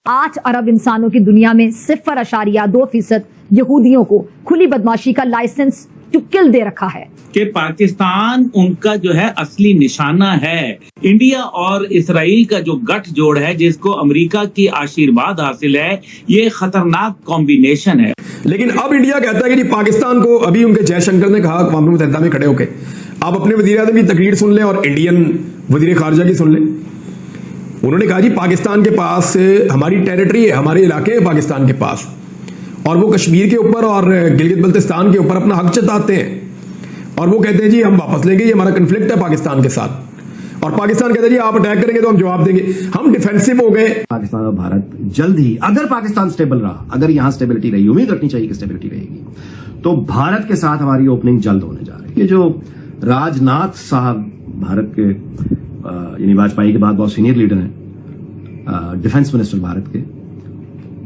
8 अरब इंसानों की दुनिया में 0.2% यहूदियों को खुली बदमाशी का लाइसेंस टू किल दे रखा है कि पाकिस्तान उनका जो है असली निशाना है। इंडिया और इसराइल का जो गठजोड़ है, जिसको अमेरिका की आशीर्वाद हासिल है, ये खतरनाक कॉम्बिनेशन है। लेकिन अब इंडिया कहता है कि पाकिस्तान को, अभी उनके जयशंकर ने कहा अक़वाम मुत्तहिदा में खड़े होके, आप अपने वज़ीर-ए-आज़म की तकरीर सुन लें और इंडियन वज़ीर ख़ारजा की सुन लें। उन्होंने कहा जी पाकिस्तान के पास हमारी टेरिटरी है, हमारे इलाके हैं पाकिस्तान के पास, और वो कश्मीर के ऊपर और गिलगित बल्तिस्तान के ऊपर अपना हक जताते हैं, और वो कहते हैं जी हम वापस लेंगे, ये हमारा कन्फ्लिक्ट है पाकिस्तान के साथ, और पाकिस्तान कहता है जी आप अटैक करेंगे तो हम जवाब देंगे। हम डिफेंसिव हो गए। पाकिस्तान और भारत जल्द ही, अगर पाकिस्तान स्टेबल रहा, अगर यहां स्टेबिलिटी रही, उम्मीद रखनी चाहिए कि स्टेबिलिटी रहेगी, तो भारत के साथ हमारी ओपनिंग जल्द होने जा रही है। ये जो राजनाथ साहब भारत के यानी वाजपेयी के बाद बहुत सीनियर लीडर हैं, डिफेंस मिनिस्टर भारत के,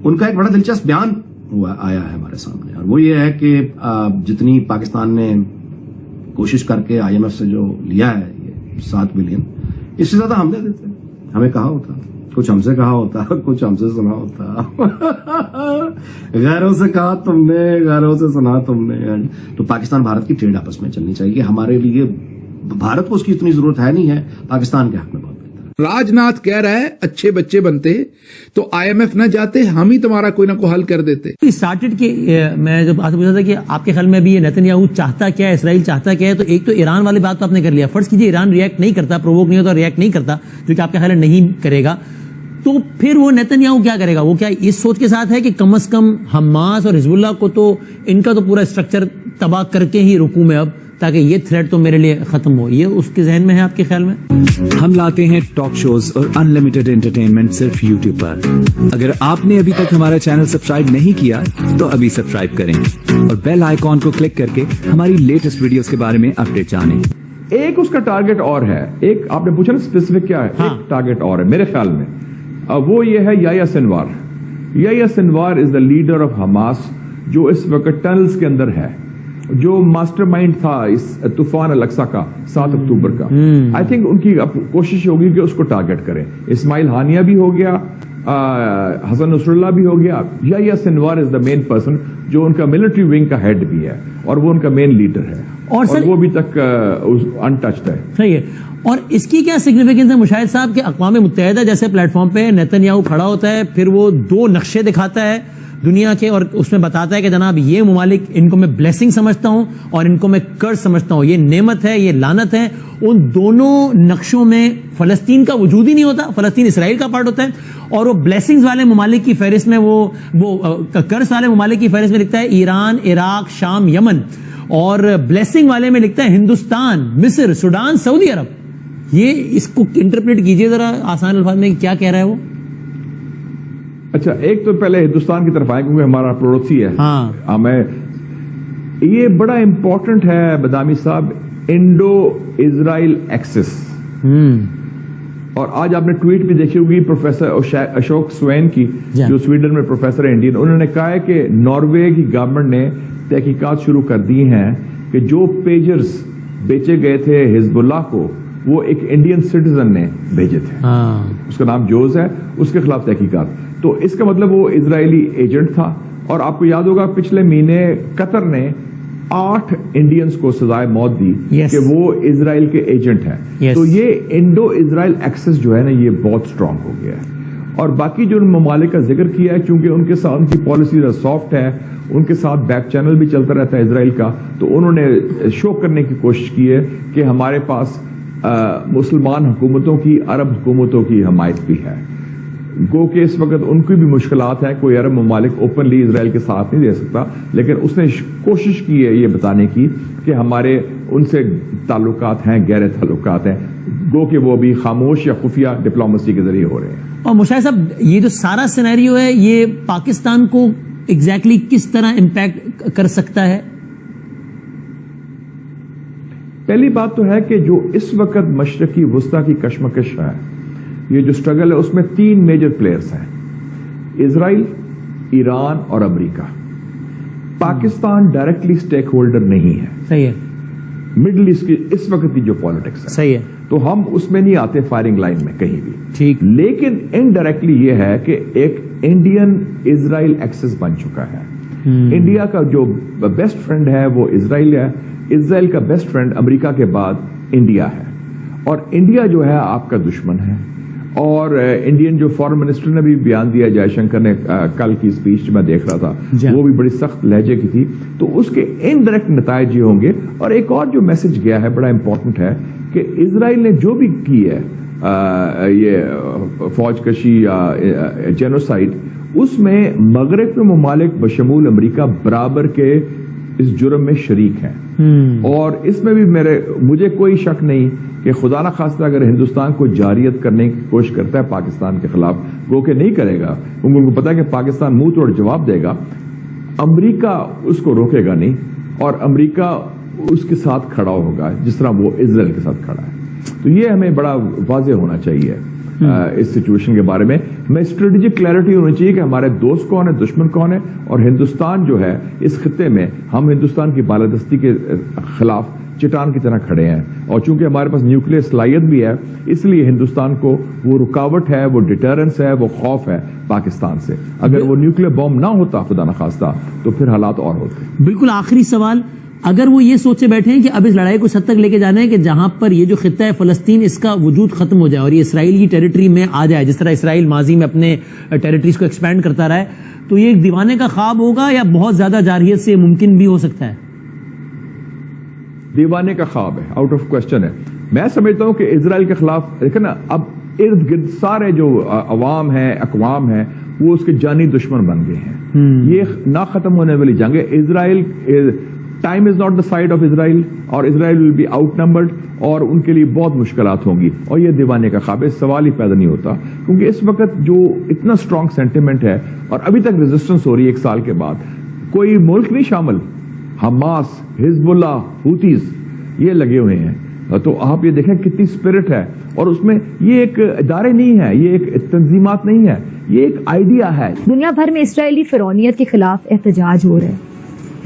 उनका एक बड़ा दिलचस्प बयान आया है हमारे सामने, और वो ये है कि जितनी पाकिस्तान ने कोशिश करके IMF से जो लिया है ये 7 बिलियन, इससे ज्यादा हम दे देते। हमें कहा होता, कुछ हमसे कहा होता, कुछ हमसे सुना होता, गैरों से कहा तुमने, गैरों से सुना तुमने। तो पाकिस्तान भारत की ट्रेड आपस में चलनी चाहिए। हमारे लिए भारत को उसकी इतनी जरूरत है नहीं है, पाकिस्तान के हक में बहुत। राजनाथ कह रहा है अच्छे बच्चे बनते तो IMF न जाते, हम ही तुम्हारा कोई ना कोई हल कर देते। स्टार्टेड कि मैं जब आपसे पूछा था कि आपके ख्याल में भी ये नेतन्याहू चाहता क्या है, इसराइल चाहता क्या है, तो एक तो ईरान वाली बात तो आपने कर लिया। फर्ज कीजिए ईरान रिएक्ट नहीं करता, प्रोवोक नहीं होता, रिएक्ट नहीं करता, जो कि आपके ख्याल में नहीं करेगा, तो फिर वो नेतन्याहू क्या करेगा? वो क्या इस सोच के साथ है कि कम से कम हमास और हिजबुल्लाह को तो इनका तो पूरा स्ट्रक्चर तबाह करके ही रुकूं मैं अब, ताकि ये थ्रेट तो मेरे लिए खत्म हो? ये उसके जहन में है आपके ख्याल में? हम लाते हैं टॉक शोज और अनलिमिटेड एंटरटेनमेंट सिर्फ YouTube पर। अगर आपने अभी तक हमारा चैनल सब्सक्राइब नहीं किया तो अभी सब्सक्राइब करें और बेल आइकॉन को क्लिक करके हमारी लेटेस्ट वीडियोस के बारे में अपडेट जानें। एक उसका टारगेट और है, एक आपने पूछा ना स्पेसिफिक क्या है, एक टारगेट और है मेरे ख्याल में, वो ये है Yahya Sinwar. Yahya Sinwar is the leader of Hamas, जो इस वक्त टनल्स के अंदर है, जो मास्टरमाइंड था इस तूफान अल-अक्सा का 7 अक्टूबर का। आई थिंक उनकी कोशिश होगी कि उसको टारगेट करें। इस्माइल हानिया भी हो गया, हसन नसरुल्लाह भी हो गया, Yahya Sinwar is the main person, जो उनका मिलिट्री विंग का हेड भी है और वो उनका मेन लीडर है, और वो अभी तक अनटच्ड है। सही है। और इसकी क्या सिग्निफिकेंस है मुशाहिद साहब, कि अक़वाम मुत्तहिदा जैसे प्लेटफॉर्म पे नेतन्याहू खड़ा होता है, फिर वो 2 नक्शे दिखाता है दुनिया के, और उसमें बताता है कि जनाब ये ममालिक, इनको मैं ब्लेसिंग समझता हूं और इनको मैं कर्ज समझता हूं, ये नेमत है, ये लानत है। उन दोनों नक्शों में फलस्तीन का वजूद ही नहीं होता, फलस्तीन इसराइल का पार्ट होता है, और वो ब्लेसिंग्स वाले ममालिक की फहरिस्त में, वो कर्ज वाले ममालिक की फहरिस्त में लिखता है ईरान, इराक, शाम, यमन, और ब्लेसिंग वाले में लिखता है हिंदुस्तान, मिस्र, सूडान, सऊदी अरब। ये इसको इंटरप्रेट कीजिए जरा आसान अल्फाज में, क्या कह रहा है वो? अच्छा, एक तो पहले हिंदुस्तान की तरफ आए क्योंकि हमारा पड़ोसी है। हाँ। ये बड़ा इंपॉर्टेंट है बदामी साहब, इंडो इजराइल एक्सिस। और आज आपने ट्वीट भी देखी होगी प्रोफेसर अशोक स्वेन की, जो स्वीडन में प्रोफेसर है इंडियन। उन्होंने कहा है कि नॉर्वे की गवर्नमेंट ने तहकीकात शुरू कर दी हैं कि जो पेजर्स बेचे गए थे हिजबुल्लाह को, वो एक इंडियन सिटीजन ने भेजे थे। उसका नाम जोज है, उसके खिलाफ तहकीकात। तो इसका मतलब वो इजरायली एजेंट था। और आपको याद होगा पिछले महीने कतर ने 8 इंडियंस को सजाए मौत दी कि वो इजराइल के एजेंट हैं। तो ये इंडो इजराइल एक्सेस जो है ना, ये बहुत स्ट्रांग हो गया है। और बाकी जो ममालिक का जिक्र किया है, क्योंकि उनके साथ उनकी पॉलिसी सॉफ्ट है, उनके साथ बैक चैनल भी चलता रहता है इजराइल का, तो उन्होंने शो करने की कोशिश की है कि हमारे पास मुसलमान हुकूमतों की, अरब हुकूमतों की हमायत भी है। गो के इस वक्त उनकी भी मुश्किलात हैं, कोई अरब ममालिक ओपनली इजराइल के साथ नहीं दे सकता, लेकिन उसने कोशिश की है ये बताने की कि हमारे उनसे ताल्लुकात हैं, गहरे ताल्लुकात हैं, गो के वो भी खामोश या खुफिया डिप्लोमेसी के जरिए हो रहे हैं। और मुशाहिद साहब, ये जो सारा सिनेरियो है, ये पाकिस्तान को एग्जैक्टली किस तरह इम्पैक्ट कर सकता है? पहली बात तो है कि जो इस वक्त मशरकी वुस्ता की कशमकश है, ये जो स्ट्रगल है, उसमें 3 मेजर प्लेयर्स हैं, इजराइल, ईरान और America. Pakistan directly stakeholder नहीं है। सही है। मिडिल ईस्ट की इस वक्त की जो पॉलिटिक्स है, सही है, तो हम उसमें नहीं आते फायरिंग लाइन में कहीं भी। ठीक। लेकिन इनडायरेक्टली ये है कि एक इंडियन इजराइल एक्सेस बन चुका है। इंडिया का जो बेस्ट फ्रेंड है वो इजराइल है, इजराइल का बेस्ट फ्रेंड अमेरिका के बाद इंडिया है, और इंडिया जो है आपका दुश्मन है। और इंडियन जो फॉरेन मिनिस्टर ने भी बयान दिया, जयशंकर ने कल की स्पीच मैं देख रहा था, वो भी बड़ी सख्त लहजे की थी, तो उसके इनडायरेक्ट नतायज ये होंगे। और एक और जो मैसेज गया है बड़ा इंपॉर्टेंट है कि इजराइल ने जो भी की है ये फौजकशी या जेनोसाइड, उसमें मगरब के ममालिक बशमूल अमेरिका बराबर के इस जुर्म में शरीक हैं। और इसमें भी मुझे कोई शक नहीं कि खुदा न खास्ता अगर हिंदुस्तान को जारियत करने की कोशिश करता है पाकिस्तान के खिलाफ, वो कि नहीं करेगा, उनको पता है कि पाकिस्तान मुंह तोड़ जवाब देगा, अमेरिका उसको रोकेगा नहीं, और अमेरिका उसके साथ खड़ा होगा जिस तरह वो इजराइल के साथ खड़ा है। तो ये हमें बड़ा वाज़ेह होना चाहिए इस सिचुएशन के बारे में। हमें स्ट्रेटेजिक क्लैरिटी होनी चाहिए कि हमारे दोस्त कौन है, दुश्मन कौन है, और हिंदुस्तान जो है इस खित्ते में, हम हिंदुस्तान की बालादस्ती के खिलाफ चट्टान की तरह खड़े हैं। और चूंकि हमारे पास न्यूक्लियर सलाहियत भी है, इसलिए हिंदुस्तान को वो रुकावट है, वो डिटरेंस है, वो खौफ है पाकिस्तान से। अगर वो न्यूक्लियर बॉम्ब ना होता खुदा न खास्ता, तो फिर हालात और होते। बिल्कुल आखिरी सवाल, अगर वो ये सोचे बैठे हैं कि अब इस लड़ाई को सद तक लेके जाना है कि जहां पर ये जो खित्ता है फलस्तीन, इसका वजूद खत्म हो जाए और ये इसराइल की टेरिटरी में आ जाए, जिस तरह इसराइल माजी में अपने टेरिटरीज को एक्सपैंड करता रहा है, तो ये एक दीवाने का ख्वाब होगा या बहुत ज्यादा जारियत से मुमकिन भी हो सकता है? दीवाने का ख्वाब है, आउट ऑफ क्वेश्चन है। मैं समझता हूं कि इजराइल के खिलाफ देखें ना, अब इर्द गिर्द सारे जो अवाम है, अकवाम है, वो उसके जानी दुश्मन बन गए हैं। ये ना खत्म होने वाली जंग है। Israel, time is not the side of Israel, और इजराइल विल बी आउटनंबर्ड, और उनके लिए बहुत मुश्किलात होंगी। और ये दीवाने का ख्वाब है, सवाल ही पैदा नहीं होता, क्योंकि इस वक्त जो इतना स्ट्रांग सेंटिमेंट है और अभी तक रेजिस्टेंस हो रही है 1 साल के बाद, कोई मुल्क नहीं शामिल, हमास, हिजबुल्ला, हूतीज, ये लगे हुए हैं। तो आप ये देखें कितनी स्पिरिट है, और उसमें ये एक इदारे नहीं है, ये एक तंजीमात नहीं है, ये एक आइडिया है। दुनिया भर में इस्राएली फिरौनियत के खिलाफ एहतजाज हो रहे हैं,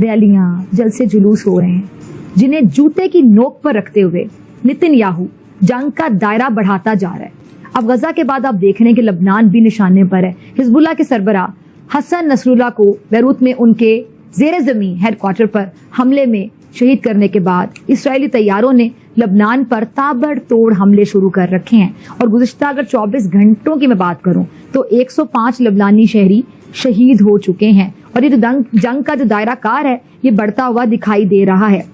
रैलियां, जलसे जुलूस हो रहे हैं, जिन्हें जूते की नोक पर रखते हुए नेतन्याहू जंग का दायरा बढ़ाता जा रहा है। अब गजा के बाद आप देख रहे हैं कि लबनान भी निशाने पर है। हिजबुल्लाह के सरबराह हसन नसरुल्लाह को बैरूत में उनके जेर जमीन हेडक्वार्टर पर हमले में शहीद करने के बाद इस्राएली तैयारों ने लबनान पर ताबड़तोड़ हमले शुरू कर रखे हैं। और गुज़िश्ता अगर 24 घंटों की मैं बात करूं तो 105 लबनानी शहरी शहीद हो चुके हैं, और ये जो जंग का जो दायरा कार है ये बढ़ता हुआ दिखाई दे रहा है।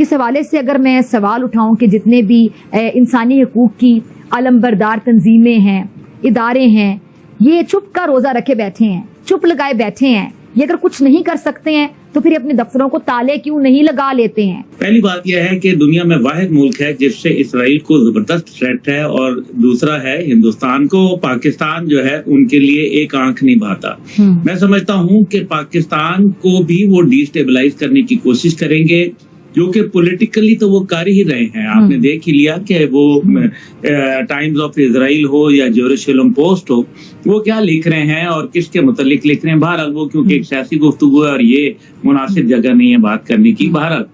इस हवाले से अगर मैं सवाल उठाऊं कि जितने भी इंसानी हकूक की अलमबरदार तंजीमें हैं, इदारे हैं, ये चुप का रोजा रखे बैठे हैं, चुप लगाए बैठे हैं, ये अगर कुछ नहीं कर सकते हैं तो फिर अपने दफ्तरों को ताले क्यों नहीं लगा लेते हैं? पहली बात यह है कि दुनिया में वाहिद मुल्क है जिससे इसराइल को जबरदस्त थ्रेट है, और दूसरा है हिंदुस्तान को। पाकिस्तान जो है उनके लिए एक आंख नहीं भाता। मैं समझता हूं कि पाकिस्तान को भी वो डिस्टेबलाइज करने की कोशिश करेंगे, जो कि पॉलिटिकली तो वो कर ही रहे हैं। आपने देख ही लिया कि वो टाइम्स ऑफ इजराइल हो या जेरूशलम पोस्ट हो, वो क्या लिख रहे हैं और किसके मुतालिक लिख रहे हैं। बहरहाल वो क्योंकि एक सियासी गुफ्तगू है और ये मुनासिब जगह नहीं है बात करने की। बहरहाल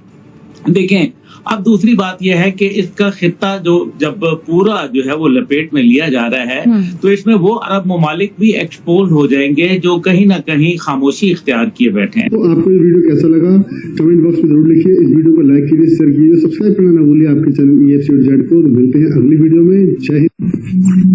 देखें, अब दूसरी बात यह है कि इसका खित्ता जो जब पूरा जो है वो लपेट में लिया जा रहा है, तो इसमें वो अरब ममालिक भी एक्सपोज हो जाएंगे जो कहीं ना कहीं खामोशी इख्तियार किए बैठे हैं। तो आपको ये वीडियो कैसा लगा कमेंट बॉक्स में जरूर लिखिए। इस वीडियो को लाइक कीजिए, शेयर कीजिए, सब्सक्राइब करना ना भूलिए आपके चैनल EFC को। तो मिलते हैं अगली वीडियो में। जय हिंद।